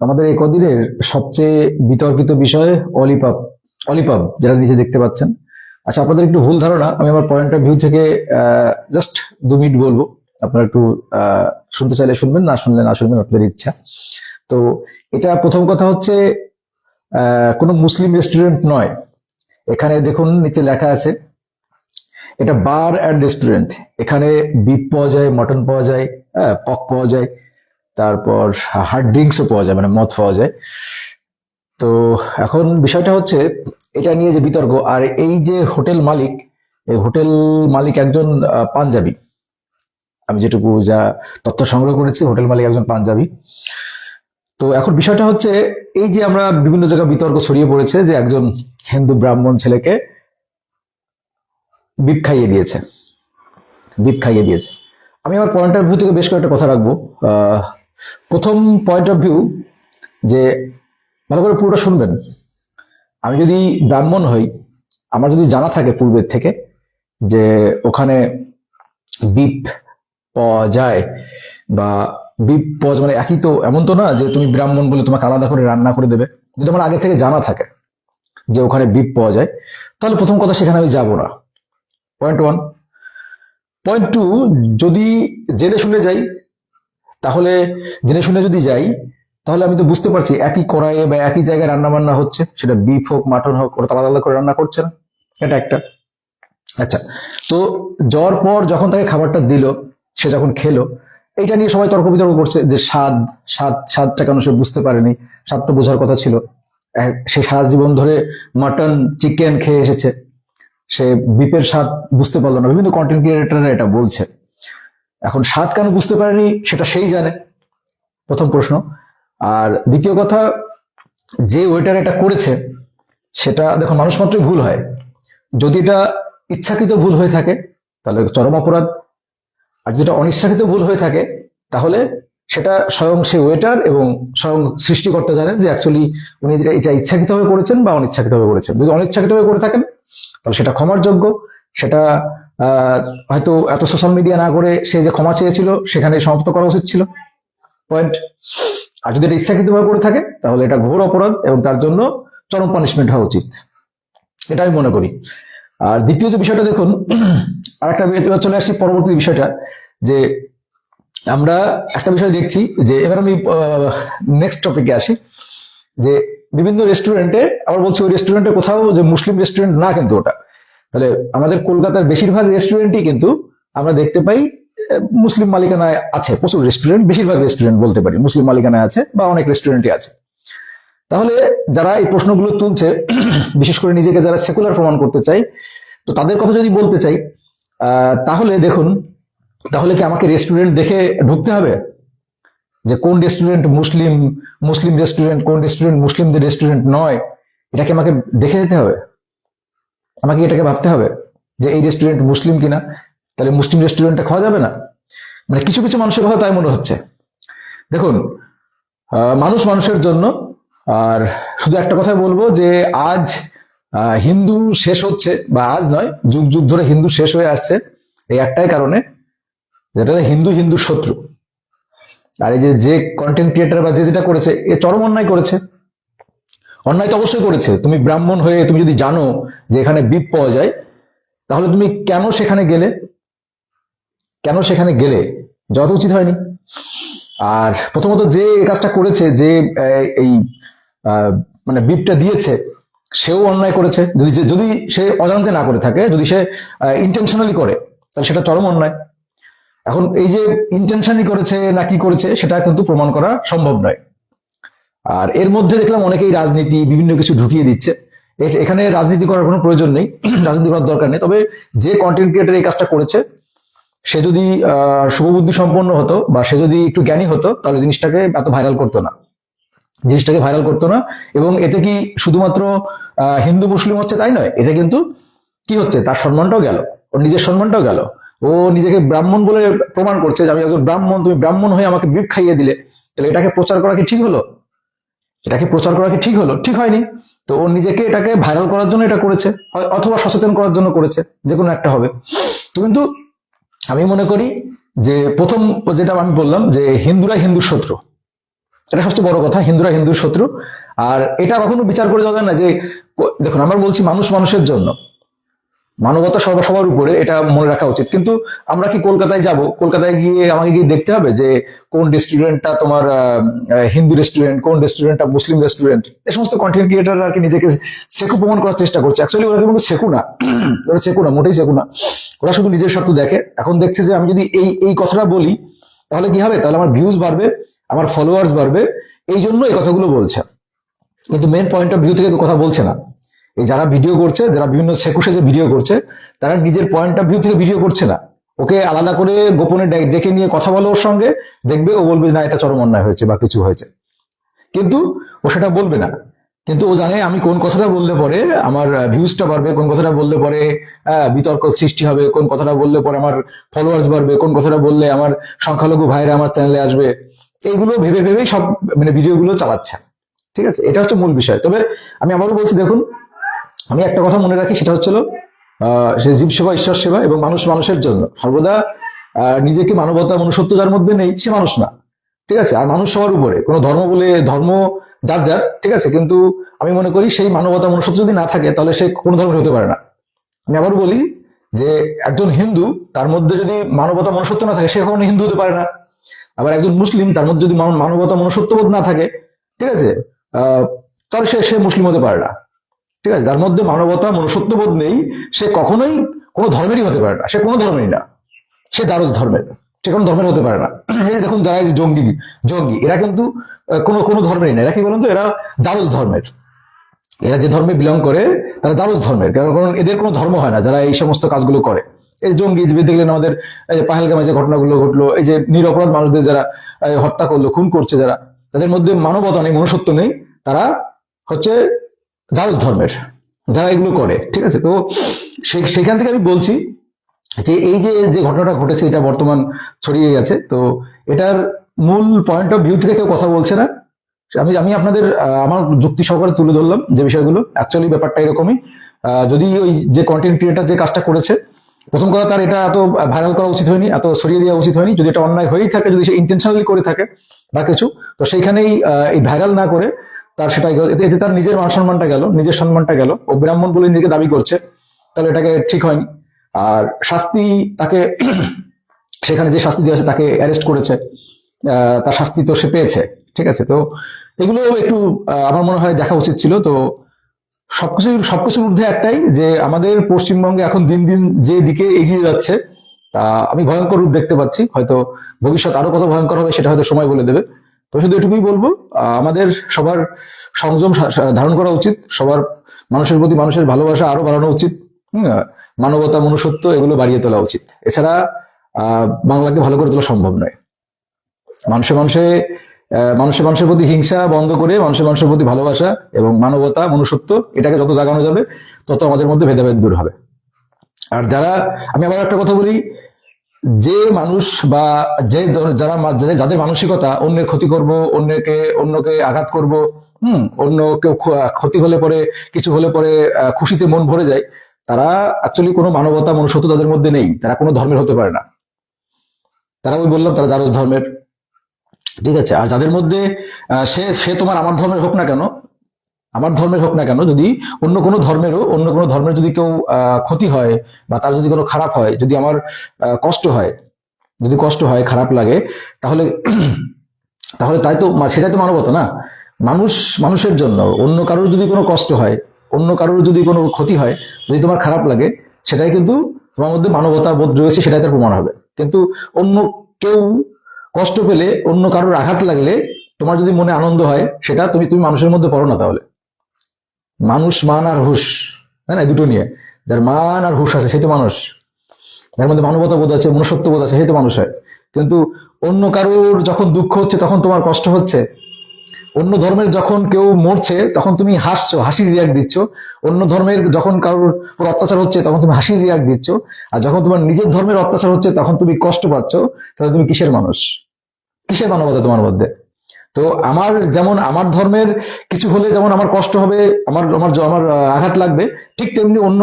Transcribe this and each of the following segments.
আমাদের এই কদিনের সবচেয়ে বিতর্কিত বিষয় অলিপাপ। অলিপাপ যেটা নিচে দেখতে পাচ্ছেন। আচ্ছা, আপনাদের একটু ভুল ধারণা, আমি আমার পয়েন্ট অফ ভিউ থেকে জাস্ট 2 মিনিট বলবো। আপনারা একটু শুনতে চাইলে শুনবেন, না শুনলে না শুনবেন, আপনাদের ইচ্ছা। তো এটা প্রথম কথা হচ্ছে, কোনো মুসলিম রেস্টুরেন্ট নয়। এখানে দেখুন নিচে লেখা আছে, এটা বার অ্যান্ড রেস্টুরেন্ট। এখানে বিফ পাওয়া যায়, মটন পাওয়া যায়, পক পাওয়া যায়, তারপর হার্ড ড্রিঙ্কসও পাওয়া যায়, মানে মদ পাওয়া যায়। তো এখন বিষয়টা হচ্ছে এটা নিয়ে যে বিতর্ক, আর এই যে হোটেল মালিক, এই হোটেল মালিক একজন পাঞ্জাবি। আমি যেটুকু যা তথ্য সংগ্রহ করেছি, হোটেল মালিক একজন পাঞ্জাবি। তো এখন বিষয়টা হচ্ছে, এই যে আমরা বিভিন্ন জায়গায় বিতর্ক ছড়িয়ে পড়েছে যে একজন হিন্দু ব্রাহ্মণ ছেলেকে বিপ খাইয়ে দিয়েছে, বিপ খাইয়ে দিয়েছে। আমি আমার পয়েন্ট অফ ভিউ থেকে বেশ কয়েকটা কথা রাখবো। প্রথম পয়েন্ট অফ ভিউ, যে ভালো করে পুরোটা শুনবেন। আমি যদি ব্রাহ্মণ হই, আমার যদি জানা থাকে পূর্বের থেকে যে ওখানে বিপ পাওয়া যায়, বা বিপ পাওয়া যায়, মানে একই তো, এমন তো না যে তুমি ব্রাহ্মণ বলে তোমাকে আলাদা করে রান্না করে দেবে। যদি আমার আগে থেকে জানা থাকে যে ওখানে বিপ পাওয়া যায়, তাহলে প্রথম কথা সেখানে আমি যাব না। Point one. পয়েন্ট টু, যদি জেনে শুনে যাই, তাহলে জেনে শুনে যদি যাই, তাহলে আমি তো বুঝতে পারছি একই কড়াইয়ে বা একই জায়গায় রান্না বান্না হচ্ছে, সেটা বিফ হোক মাটন হোক, ওরা তো আলাদা আলাদা করে রান্না করছে না। এটা একটা। আচ্ছা, তো যাওয়ার পর যখন তাকে খাবারটা দিল, সে যখন খেলো, এইটা নিয়ে সবাই তর্ক বিতর্ক করছে যে স্বাদটা কেন সে বুঝতে পারেনি। স্বাদটা বোঝার কথা ছিল। সে সারা জীবন ধরে মাটন চিকেন খেয়ে এসেছে, সে বিপের স্বাদ বুঝতে পারলো না। বিভিন্ন কন্টেন্ট ক্রিয়েটাররা এটা বলছে। এখন স্বাদ কেন বুঝতে পারেনি সেটা সেই জানে, প্রথম প্রশ্ন। আর দ্বিতীয় কথা, যে ওয়েটার এটা করেছে, সেটা দেখো, মানুষ মাত্রই ভুল হয়। যদি এটা ইচ্ছাকৃত ভুল হয়ে থাকে তাহলে চরম অপরাধ, আর যেটা অনিচ্ছাকৃত ভুল হয়ে থাকে তাহলে সেটা স্বয়ং সে ওয়েটার এবং স্বয়ং সৃষ্টিকর্তা জানেন যে অ্যাকচুয়ালি উনি এটা ইচ্ছাকৃতভাবে করেছেন বা অনিচ্ছাকৃতভাবে করেছেন। যদি অনিচ্ছাকৃতভাবে করে থাকেন তাহলে সেটা ক্ষমার যোগ্য। সেটা হয়তো এত সোশ্যাল মিডিয়া না করে সে যে ক্ষমা চেয়েছিল সেখানে সমাপ্ত করা উচিত ছিল। পয়েন্ট। আর যদি এটা ইচ্ছাকৃতভাবে করে থাকে তাহলে এটা ঘোর অপরাধ এবং তার জন্য চরম পানিশমেন্ট হওয়া উচিত, এটা আমি মনে করি। আর দ্বিতীয় যে বিষয়টা দেখুন, আর একটা চলে আসছি পরবর্তী বিষয়টা, যে আমরা একটা বিষয় দেখছি, যে এবার আমি নেক্সট টপিকে আসি, যে বিভিন্ন রেস্টুরেন্টে, আবার বলছি ওই রেস্টুরেন্টে কোথাও যে মুসলিম রেস্টুরেন্ট না কিন্তু ওটা, তাহলে আমাদের কলকাতার বেশিরভাগ রেস্টুরেন্টই কিন্তু আমরা দেখতে পাই মুসলিম মালিকানায় আছে। প্রচুর রেস্টুরেন্ট, বেশিরভাগ রেস্টুরেন্ট বলতে পারি মুসলিম মালিকানায় আছে, বা অনেক রেস্টুরেন্টই আছে। তাহলে যারা এই প্রশ্নগুলো তুলছে, বিশেষ করে নিজেকে যারা সেকুলার প্রমাণ করতে চাই, তো তাদের কথা যদি বলতে চাই, তাহলে দেখুন, তাহলে কি আমাকে রেস্টুরেন্ট দেখে ঢুকতে হবে যে কোন রেস্টুরেন্ট মুসলিম, মুসলিম রেস্টুরেন্ট, কোন রেস্টুরেন্ট মুসলিমদের রেস্টুরেন্ট নয়, এটাকে আমাকে দেখে যেতে হবে? আমাকে এটাকে ভাবতে হবে যে এই রেস্টুরেন্ট মুসলিম কিনা, তাহলে মুসলিম রেস্টুরেন্টে খাওয়া যাবে না? মানে কিছু কিছু মানুষের কথা তাই মনে হচ্ছে। দেখুন, মানুষ মানুষের জন্য। আর শুধু একটা কথাই বলবো, যে আজ হিন্দু শেষ হচ্ছে, বা আজ নয়, যুগ যুগ ধরে হিন্দু শেষ হয়ে আসছে এই একটাই কারণে, যেটা হিন্দু হিন্দুর শত্রু। আর এই যে কন্টেন্ট ক্রিয়েটার বা যেটা করেছে, এ চরম অন্যায় করেছে। অন্যায় তো অবশ্যই করেছে। তুমি ব্রাহ্মণ হয়ে তুমি যদি জানো যে এখানে বিপ পাওয়া যায়, তাহলে তুমি কেন সেখানে গেলে? কেন সেখানে গেলে? যাওয়া তো উচিত হয়নি। আর প্রথমত যে কাজটা করেছে, যে এই মানে বিপটা দিয়েছে, সেও অন্যায় করেছে। যদি সে অজান্তে না করে থাকে, যদি সে ইন্টেনশনালি করে, তাহলে সেটা চরম অন্যায়। এখন এই যে ইন্টেনশনই করেছে না কি করেছে সেটা কিন্তু প্রমাণ করা সম্ভব নয়। আর এর মধ্যে দেখলাম অনেকেই রাজনীতি বিভিন্ন কিছু ঢুকিয়ে দিচ্ছে। এখানে রাজনীতি করার কোনো প্রয়োজন নেই, রাজনীতি করার দরকার নেই। তবে যে কন্টেন্ট ক্রিয়েটর এই কাজটা করেছে, সে যদি শুভবুদ্ধি সম্পন্ন হতো বা সে যদি একটু জ্ঞানী হতো, তাহলে জিনিসটাকে এত ভাইরাল করতো না, জিনিসটাকে ভাইরাল করতো না। এবং এতে কি শুধুমাত্র হিন্দু মুসলিম হচ্ছে তাই নয়, এতে কিন্তু কি হচ্ছে, তার সম্মানটাও গেল, ওর নিজের সম্মানটাও গেল। ও নিজেকে ব্রাহ্মণ বলে প্রমাণ করছে যে আমি একজন ব্রাহ্মণ, তুমি ব্রাহ্মণ হয়ে আমাকে বিপ খাইয়ে দিলে। তাহলে এটাকে প্রচার করা কি ঠিক হলো? এটাকে প্রচার করা কি ঠিক হলো? ঠিক হয়নি। তো ও নিজেকে এটাকে ভাইরাল করার জন্য এটা করেছে, অথবা সচেতন করার জন্য করেছে, যে কোনো একটা হবে। তো কিন্তু আমি মনে করি যে প্রথম যেটা আমি বললাম, যে হিন্দুরা হিন্দুর শত্রু, এটা সবচেয়ে বড় কথা, হিন্দুরা হিন্দুর শত্রু। আর এটা কখনো বিচার করে যাবে না যে, দেখুন আমরা বলছি মানুষ মানুষের জন্য, মানবতা সবার উপরে, এটা মনে রাখা উচিত। কিন্তু আমরা কি কলকাতায় যাব, কলকাতায় গিয়ে আমাকে গিয়ে দেখতে হবে যে কোন রেস্টুরেন্টটা তোমার হিন্দু রেস্টুরেন্ট, কোন রেস্টুরেন্টটা মুসলিম রেস্টুরেন্ট। এই সমস্ত কন্টেন্ট ক্রিয়েটার আর কি নিজেকে সেকু প্রমাণ করার চেষ্টা করছে। অ্যাকচুয়ালি ওরা কিন্তু সেকু না, ওরা সেকু না, মোটেই সেকু না। ওরা শুধু নিজের স্বার্থ দেখে। এখন দেখছে যে আমি যদি এই কথাটা বলি তাহলে কি হবে, তাহলে আমার ভিউজ বাড়বে, আমার ফলোয়ার্স বাড়বে, এই জন্য এই কথাগুলো বলছে। কিন্তু মেন পয়েন্ট অফ ভিউ থেকে কথা বলছে না। এই যারা ভিডিও করছে, যারা বিভিন্ন সেকুশে যে ভিডিও করছে, তারা নিজের পয়েন্ট অফ ভিউ থেকে ভিডিও করছে না। ওকে আলাদা করে গোপনে ডেকে নিয়ে কথা বলো ওর সঙ্গে, দেখবে ও বলবে না এটা চরম অন্যায় হয়েছে বা কিছু হয়েছে, কিন্তু ও সেটা বলবে না। কিন্তু ও জানে আমি কোন কথাটা বললে পরে আমার ভিউজটা বাড়বে, কোন কথাটা বললে পরে বিতর্ক সৃষ্টি হবে, কোন কথাটা বললে পরে আমার ফলোয়ার্স বাড়বে, কোন কথাটা বললে আমার সংখ্যালঘু ভাইরা আমার চ্যানেলে আসবে। এইগুলো ভেবে ভেবেই সব মানে ভিডিওগুলো চালাচ্ছে। ঠিক আছে, এটা হচ্ছে মূল বিষয়। তবে আমি আবারও বলছি, দেখুন আমি একটা কথা মনে রাখি, সেটা হচ্ছিল সে জীব সেবা ঈশ্বর সেবা এবং মানুষ মানুষের জন্য। সর্বদা নিজেকে মানবতা মনুষ্যত্ব যার মধ্যে নেই সে মানুষ না। ঠিক আছে, আর মানুষ সবার উপরে, কোনো ধর্ম বলে ধর্ম যার যার, ঠিক আছে, কিন্তু আমি মনে করি সেই মানবতা মনুষ্যত্ব যদি না থাকে তাহলে সে কোনো ধর্মের হতে পারে না। আমি আবার বলি যে একজন হিন্দু, তার মধ্যে যদি মানবতা মনুষ্যত্ব না থাকে সে কখনো হিন্দু হতে পারে না। আবার একজন মুসলিম, তার মধ্যে যদি মানবতা মনুষ্যত্ববোধ না থাকে, ঠিক আছে, তাহলে সে মুসলিম হতে পারে না। ঠিক আছে, যার মধ্যে মানবতা মনুষ্যত্ববোধ নেই সে কখনোই কোনো ধর্মেরই হতে পারে না, সে কোনো ধর্মেরই না, সে জারজ ধর্মের, সে কোনো ধর্মের হতে পারে না। এই দেখুন যারা জঙ্গি জঙ্গি এরা কিন্তু কোনো কোনো ধর্মেরই না। এরা কি বলুন তো, এরা জারজ ধর্মের। এরা যে ধর্মে বিলং করে তারা জারজ ধর্মের, কারণ এদের কোনো ধর্ম হয় না যারা এই সমস্ত কাজগুলো করে। এই জঙ্গি দেখলেন আমাদের এই যে পাহেলগামে যে ঘটনাগুলো ঘটলো, এই যে নিরপরাধ মানুষদের যারা হত্যা করলো, খুন করছে যারা, তাদের মধ্যে মানবতা নেই, মনুষ্যত্ব নেই, তারা হচ্ছে জারজ ধর্মের যারা এগুলো করে। ঠিক আছে, তো সেখান থেকে আমি বলছি যে এই যে ঘটনাটা ঘটেছে এটা বর্তমান ছড়িয়ে গেছে, তো এটার মূল পয়েন্ট অফ ভিউ থেকে কেউ কথা বলছে না। আমি আপনাদের আমার যুক্তি সহকারে তুলে ধরলাম যে বিষয়গুলো। অ্যাকচুয়ালি ব্যাপারটা এরকমই। যদি ওই যে কন্টেন্ট ক্রিয়েটার যে কাজটা করেছে, প্রথম কথা তার এটা এত ভাইরাল করা উচিত হয়নি, এত ছড়িয়ে দেওয়া উচিত হয়নি। যদি এটা অন্যায় হয়েই থাকে, যদি সে ইন্টেনশনালি করে থাকে বা কিছু, তো সেইখানেই এই ভাইরাল না করে তার সেটাই, এতে তার নিজের মান সম্মানটা গেল, নিজের সম্মানটা গেল। ও ব্রাহ্মণ বলে নিজেকে দাবি করছে, তাহলে এটাকে ঠিক হয়নি। আর শাস্তি তাকে সেখানে যে শাস্তি দেওয়া আছে, তাকে অ্যারেস্ট করেছে, তার শাস্তি তো সে পেয়েছে। ঠিক আছে, তো এগুলো একটু আমার মনে হয় দেখা উচিত ছিল। তো সবকিছুর ঊর্ধ্বে একটাই, যে আমাদের পশ্চিমবঙ্গে এখন দিন দিন যে দিকে এগিয়ে যাচ্ছে, তা আমি ভয়ঙ্কর রূপ দেখতে পাচ্ছি। হয়তো ভবিষ্যৎ আরো কত ভয়ঙ্কর হবে সেটা হয়তো সময় বলে দেবে। তো শুধু এটুকুই বলবো, আমাদের সবার সংযম ধারণ করা উচিত, সবার মানুষের প্রতি মানুষের ভালোবাসা আরো বাড়ানো উচিত, মানবতা মনুষ্যত্ব এগুলো বাড়িয়ে তোলা উচিত। এছাড়া বাংলাকে ভালো করে তোলা সম্ভব নয়। মানুষে মানুষে মানুষের মানুষের প্রতি হিংসা বন্ধ করে মানুষের মানুষের প্রতি ভালোবাসা এবং মানবতা মনুষ্যত্ব এটাকে যত জাগানো যাবে তত আমাদের মধ্যে ভেদাভেদ দূর হবে। আর যারা, আমি আবার একটা কথা বলি, যে মানুষ বা যাদের মানসিকতা অন্যের ক্ষতি করব, অন্যকে আঘাত করব, অন্য কেউ ক্ষতি হলে পরে, কিছু হলে পরে খুশিতে মন ভরে যায়, তারা অ্যাকচুয়ালি কোনো মানবতা মনুষ্যত্ব তাদের মধ্যে নেই, তারা কোনো ধর্মের হতে পারে না। তারা ওই বললাম তারা জারজ ধর্মের। ঠিক আছে, আর যাদের মধ্যে সে তোমার আমার ধর্মের হোক না কেন, আমার ধর্মের হোক না কেন, যদি অন্য কোনো ধর্মের যদি কেউ ক্ষতি হয় বা তার যদি কোনো খারাপ হয়, যদি আমার কষ্ট হয়, খারাপ লাগে, তাহলে তাহলে সেটাই তো মানবতা না। মানুষ মানুষের জন্য, অন্য কারোর যদি কোনো কষ্ট হয়, অন্য কারোর যদি কোনো ক্ষতি হয়, যদি তোমার খারাপ লাগে, সেটাই কিন্তু তোমার মধ্যে মানবতা বোধ রয়েছে, সেটাই তার প্রমাণ হবে। কিন্তু অন্য কেউ কষ্ট পেলে, অন্য কারোর আঘাত লাগলে তোমার যদি মনে আনন্দ হয়, সেটা তুমি মানুষের মধ্যে পড়ো না। তাহলে মানুষ, মান আর হুশ, তাই না, দুটো নিয়ে, যার মান আর হুশ আছে সেই তো মানুষ, যার মধ্যে মানবতা বোধ আছে, মনুষ্যত্ব বোধ আছে, সেই তো মানুষ হয়। কিন্তু অন্য কারোর যখন দুঃখ হচ্ছে তখন তোমার কষ্ট হচ্ছে, অন্য ধর্মের যখন কেউ মরছে তখন তুমি হাসছো, হাসির রিয়াক্ট দিচ্ছ, অন্য ধর্মের যখন কারোর অত্যাচার হচ্ছে তখন তুমি হাসির রিয়াক্ট দিচ্ছ, আর যখন তোমার নিজের ধর্মের অত্যাচার হচ্ছে তখন তুমি কষ্ট পাচ্ছ, তাহলে তুমি কিসের মানুষ, কিসের মানবতা তোমার মধ্যে? তো আমার ধর্মের কিছু হলে যেমন আমার কষ্ট হবে, আমার আমার আমার আঘাত লাগবে, ঠিক তেমনি অন্য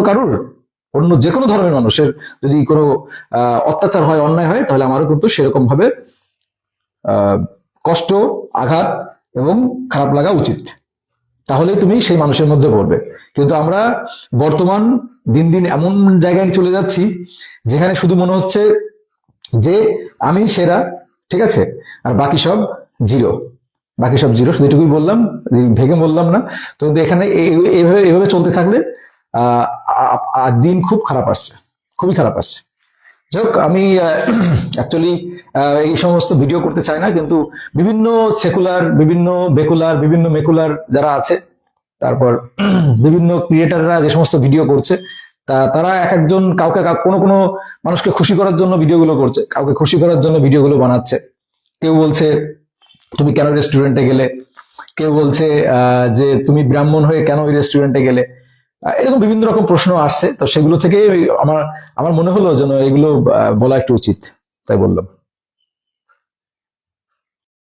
যে কোনো ধর্মের মানুষের যদি কোনো অত্যাচার হয়, অন্যায় হয়, তাহলে আমারও কিন্তু সেরকম ভাবে কষ্ট, আঘাত এবং খারাপ লাগা উচিত, তাহলেই তুমি সেই মানুষের মধ্যে পড়বে। কিন্তু আমরা বর্তমান দিন দিন এমন জায়গায় চলে যাচ্ছি যেখানে শুধু মনে হচ্ছে যে আমি সেরা, ঠিক আছে, আর বাকি সব জিরো, বাকি সব জিরো। শুধু এটুকুই বললাম, ভেঙে বললাম না। তো কিন্তু এখানে এভাবে এভাবে চলতে থাকলে দিন খুব খারাপ আসছে, খুবই খারাপ আসছে। যাই হোক, আমি অ্যাকচুয়ালি এই সমস্ত ভিডিও করতে চাই না, কিন্তু বিভিন্ন সেকুলার, বিভিন্ন বেকুলার, বিভিন্ন মেকুলার যারা আছে, তারপর বিভিন্ন ক্রিয়েটাররা যে সমস্ত ভিডিও করছে, তারা এক একজন কাউকে কোনো কোনো মানুষকে খুশি করার জন্য ভিডিওগুলো করছে, কাউকে খুশি করার জন্য ভিডিওগুলো বানাচ্ছে। কেউ বলছে তুমি কেন রেস্টুরেন্টে গেলে, কেউ বলছে যে তুমি ব্রাহ্মণ হয়ে কেন ওই রেস্টুরেন্টে গেলে। এরকম বিভিন্ন রকম প্রশ্ন আসছে, তো সেগুলো থেকে আমার আমার মনে হলো যেন এগুলো বলা একটু উচিত, তাই বললাম।